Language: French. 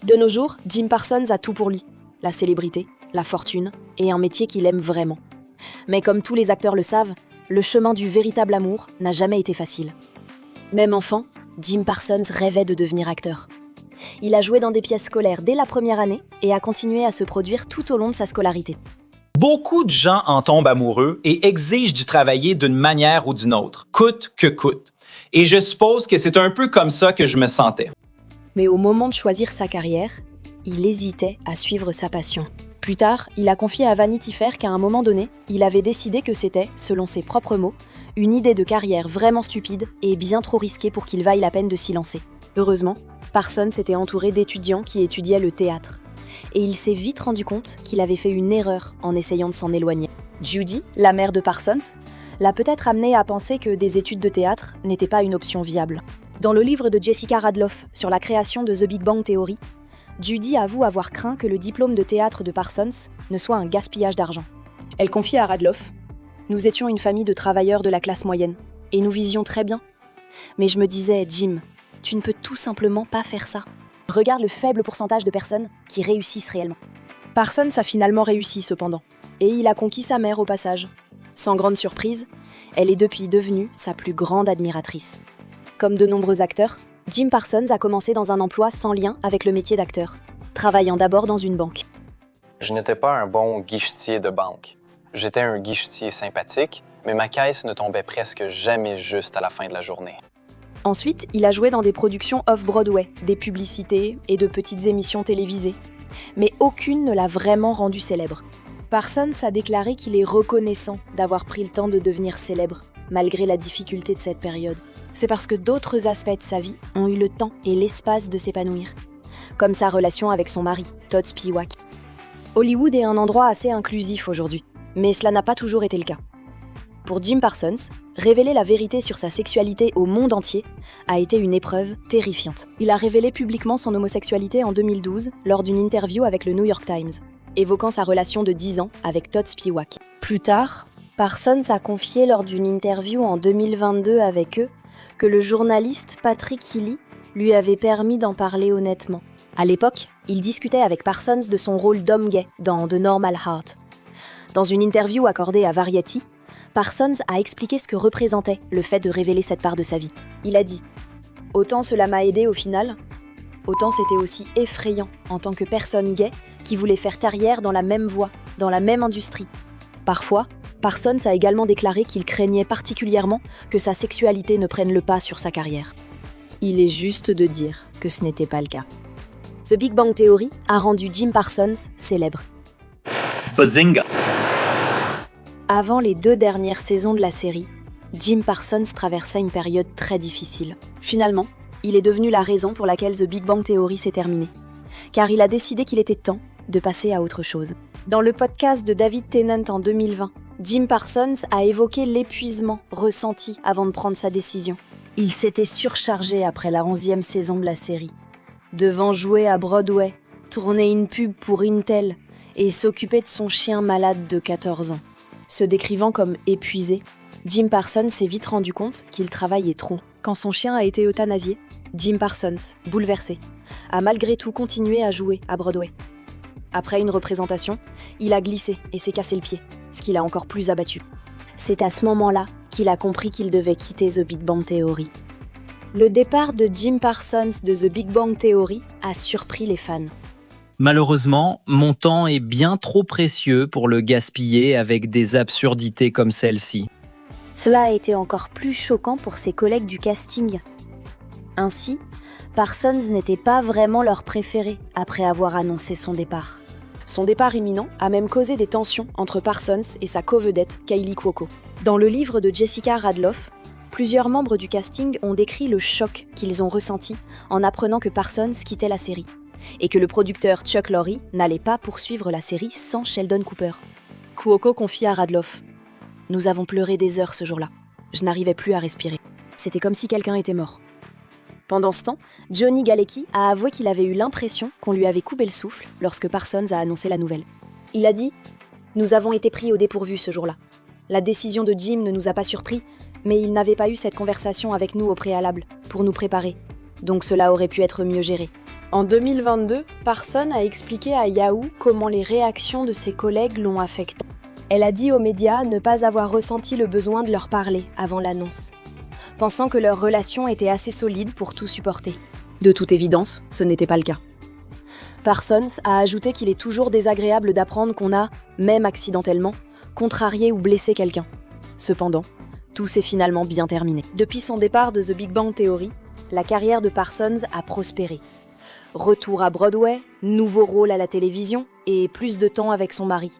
De nos jours, Jim Parsons a tout pour lui. La célébrité, la fortune et un métier qu'il aime vraiment. Mais comme tous les acteurs le savent, le chemin du véritable amour n'a jamais été facile. Même enfant, Jim Parsons rêvait de devenir acteur. Il a joué dans des pièces scolaires dès la première année et a continué à se produire tout au long de sa scolarité. Beaucoup de gens en tombent amoureux et exigent d'y travailler d'une manière ou d'une autre, coûte que coûte. Et je suppose que c'est un peu comme ça que je me sentais. Mais au moment de choisir sa carrière, il hésitait à suivre sa passion. Plus tard, il a confié à Vanity Fair qu'à un moment donné, il avait décidé que c'était, selon ses propres mots, une idée de carrière vraiment stupide et bien trop risquée pour qu'il vaille la peine de s'y lancer. Heureusement, Parsons était entouré d'étudiants qui étudiaient le théâtre. Et il s'est vite rendu compte qu'il avait fait une erreur en essayant de s'en éloigner. Judy, la mère de Parsons, l'a peut-être amené à penser que des études de théâtre n'étaient pas une option viable. Dans le livre de Jessica Radloff sur la création de The Big Bang Theory, Judy avoue avoir craint que le diplôme de théâtre de Parsons ne soit un gaspillage d'argent. Elle confie à Radloff : « Nous étions une famille de travailleurs de la classe moyenne, et nous visions très bien. Mais je me disais, Jim, tu ne peux tout simplement pas faire ça. Regarde le faible pourcentage de personnes qui réussissent réellement. » Parsons a finalement réussi cependant, et il a conquis sa mère au passage. Sans grande surprise, elle est depuis devenue sa plus grande admiratrice. Comme de nombreux acteurs, Jim Parsons a commencé dans un emploi sans lien avec le métier d'acteur, travaillant d'abord dans une banque. Je n'étais pas un bon guichetier de banque. J'étais un guichetier sympathique, mais ma caisse ne tombait presque jamais juste à la fin de la journée. Ensuite, il a joué dans des productions off-Broadway, des publicités et de petites émissions télévisées. Mais aucune ne l'a vraiment rendu célèbre. Parsons a déclaré qu'il est reconnaissant d'avoir pris le temps de devenir célèbre, malgré la difficulté de cette période. C'est parce que d'autres aspects de sa vie ont eu le temps et l'espace de s'épanouir, comme sa relation avec son mari, Todd Spiewak. Hollywood est un endroit assez inclusif aujourd'hui, mais cela n'a pas toujours été le cas. Pour Jim Parsons, révéler la vérité sur sa sexualité au monde entier a été une épreuve terrifiante. Il a révélé publiquement son homosexualité en 2012 lors d'une interview avec le New York Times, évoquant sa relation de 10 ans avec Todd Spiewak. Plus tard, Parsons a confié lors d'une interview en 2022 avec eux que le journaliste Patrick Healy lui avait permis d'en parler honnêtement. À l'époque, il discutait avec Parsons de son rôle d'homme gay dans The Normal Heart. Dans une interview accordée à Variety, Parsons a expliqué ce que représentait le fait de révéler cette part de sa vie. Il a dit « Autant cela m'a aidé au final, autant c'était aussi effrayant en tant que personne gay qui voulait faire carrière dans la même voie, dans la même industrie. Parfois, Parsons a également déclaré qu'il craignait particulièrement que sa sexualité ne prenne le pas sur sa carrière. Il est juste de dire que ce n'était pas le cas. The Big Bang Theory a rendu Jim Parsons célèbre. Bazinga! Avant les 2 dernières saisons de la série, Jim Parsons traversait une période très difficile. Finalement, il est devenu la raison pour laquelle The Big Bang Theory s'est terminée, car il a décidé qu'il était temps de passer à autre chose. Dans le podcast de David Tennant en 2020, Jim Parsons a évoqué l'épuisement ressenti avant de prendre sa décision. Il s'était surchargé après la 11e saison de la série, devant jouer à Broadway, tourner une pub pour Intel et s'occuper de son chien malade de 14 ans. Se décrivant comme épuisé, Jim Parsons s'est vite rendu compte qu'il travaillait trop. Quand son chien a été euthanasié, Jim Parsons, bouleversé, a malgré tout continué à jouer à Broadway. Après une représentation, il a glissé et s'est cassé le pied, ce qui l'a encore plus abattu. C'est à ce moment-là qu'il a compris qu'il devait quitter The Big Bang Theory. Le départ de Jim Parsons de The Big Bang Theory a surpris les fans. Malheureusement, mon temps est bien trop précieux pour le gaspiller avec des absurdités comme celle-ci. Cela a été encore plus choquant pour ses collègues du casting. Ainsi, Parsons n'était pas vraiment leur préféré après avoir annoncé son départ. Son départ imminent a même causé des tensions entre Parsons et sa co-vedette Kaley Cuoco. Dans le livre de Jessica Radloff, plusieurs membres du casting ont décrit le choc qu'ils ont ressenti en apprenant que Parsons quittait la série et que le producteur Chuck Lorre n'allait pas poursuivre la série sans Sheldon Cooper. Cuoco confie à Radloff : « Nous avons pleuré des heures ce jour-là. Je n'arrivais plus à respirer. C'était comme si quelqu'un était mort. » Pendant ce temps, Johnny Galecki a avoué qu'il avait eu l'impression qu'on lui avait coupé le souffle lorsque Parsons a annoncé la nouvelle. Il a dit « Nous avons été pris au dépourvu ce jour-là. La décision de Jim ne nous a pas surpris, mais il n'avait pas eu cette conversation avec nous au préalable, pour nous préparer. Donc cela aurait pu être mieux géré. En 2022, Parsons a expliqué à Yahoo comment les réactions de ses collègues l'ont affectée. Elle a dit aux médias ne pas avoir ressenti le besoin de leur parler avant l'annonce, pensant que leur relation était assez solide pour tout supporter. De toute évidence, ce n'était pas le cas. Parsons a ajouté qu'il est toujours désagréable d'apprendre qu'on a, même accidentellement, contrarié ou blessé quelqu'un. Cependant, tout s'est finalement bien terminé. Depuis son départ de The Big Bang Theory, la carrière de Parsons a prospéré. Retour à Broadway, nouveau rôle à la télévision et plus de temps avec son mari.